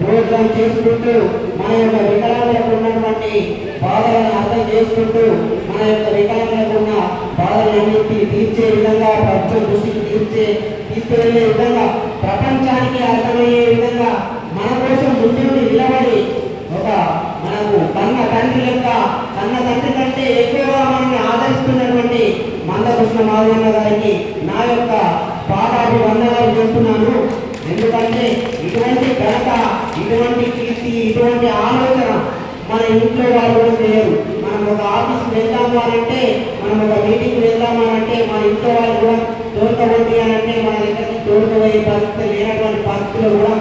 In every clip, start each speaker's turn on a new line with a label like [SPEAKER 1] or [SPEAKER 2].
[SPEAKER 1] Programme చేసుకుంటూ మన యొక్క వికలాంగులకు ఉన్నటువంటి బాధలను అర్థం చేసుకుంటూ మన యొక్క వికలాంగులకు ఉన్న బాధలన్నింటినీ తీర్చే విధంగా ప్రభుత్వం దృష్టికి తీసుకువెళ్ళే విధంగా ప్రపంచానికి అర్థమయ్యే విధంగా మన కోసం ముందుండి నిలబడి ఒక మనకు కన్న తండ్రి లెక్క కన్న తండ్రి కంటే ఎక్కువగా మనల్ని ఆదరిస్తున్నటువంటి మందకృష్ణ మాధవన్న గారికి నా యొక్క పాదాభివందనాలు చేస్తున్నాను. ఎందుకంటే ఇటువంటి ఘనత, ఇటువంటి కీర్తి, ఇటువంటి ఆలోచన మన ఇంట్లో వాళ్ళు కూడా చేయరు. మనం ఒక ఆఫీస్కి వెళ్దాము అనంటే, మనం ఒక మీటింగ్కి వెళ్దాము అనంటే మన ఇంట్లో వాళ్ళు కూడా తోడుకోవద్ది అనంటే మన దగ్గరికి తోడుకోబోయే పరిస్థితి లేనటువంటి పరిస్థితుల్లో కూడా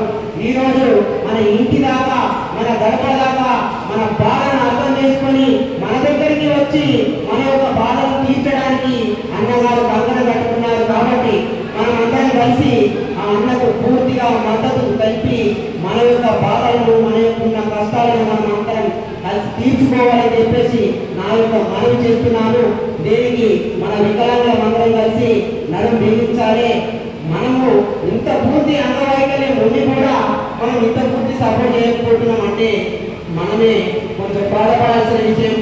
[SPEAKER 1] ఈరోజు మన ఇంటి దాకా, మన గడప దాకా మన బాధను అర్థం చేసుకొని మన దగ్గరికి వచ్చి మన యొక్క బాధను తీర్చడానికి అన్నగారు కంకణ కట్టుకున్నారు. కాబట్టి మనం అందరం కలిసి ఆ అన్నకు పూర్తిగా మద్దతు కలిపి మన యొక్క బాధలను, మన యొక్క ఉన్న కష్టాలను మనం అందరం కలిసి తీర్చుకోవాలని చెప్పేసి నా యొక్క మనవి చేస్తున్నాను. దీనికి మన వికలాంగుల అందరం కలిసి నడుము బిగించాలి. మనము ఇంత పూర్తి అంగవైకల్యం ఉండి కూడా మనం ఇంత పూర్తి సపోర్ట్ చేయకపోతున్నాం అంటే మనమే కొంచెం బాధపడాల్సిన విషయం.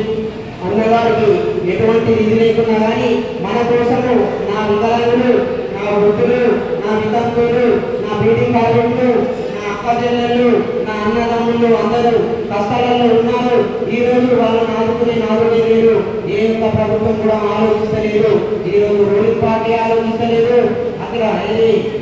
[SPEAKER 1] అన్నగారికి ఎటువంటి ఇది లేకున్నా కానీ మన కోసము నా వికలాంగులు, నా వృద్ధులు, నా వితంతువులు, నా బీడింగ్ కార్మికులు, నా అక్క చెల్లెళ్ళు, నా అన్నదమ్ముళ్ళు అందరూ కష్టాలలో ఉన్నారు. ఈ రోజు వాళ్ళని ఆదుకునే నాదుడే లేరు. ఏ యొక్క ప్రభుత్వం కూడా ఆలోచిస్తలేదు. ఈరోజు రూలింగ్ పార్టీ ఆలోచిస్తలేదు, అక్కడ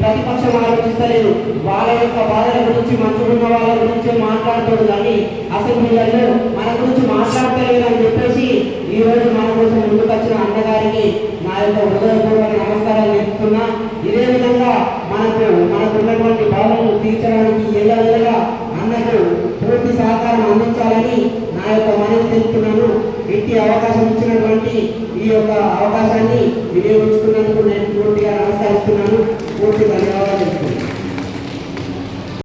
[SPEAKER 1] ప్రతిపక్షం ఆలోచిస్తలేదు. వాళ్ళ యొక్క బాధల గురించి, మంచుకున్న వాళ్ళ గురించి మాట్లాడుతుంది కానీ అసెంబ్లీలలో మన గురించి మాట్లాడతలేదు అని చెప్పేసి ఈ రోజు మన కోసం ముందుకొచ్చిన అన్నగారికి నా యొక్క హృదయపూర్వక నమస్కారాలు చెప్తున్నా. ఇదే విధంగా మనకున్నటువంటి బాధలను తీర్చడానికి ఎల్లవేళగా అన్నకు పూర్తి సహకారం అందించాలని నా యొక్క మనవి తెలుపుతున్నాను. ఇట్టి అవకాశం ఇచ్చినటువంటి ఈ యొక్క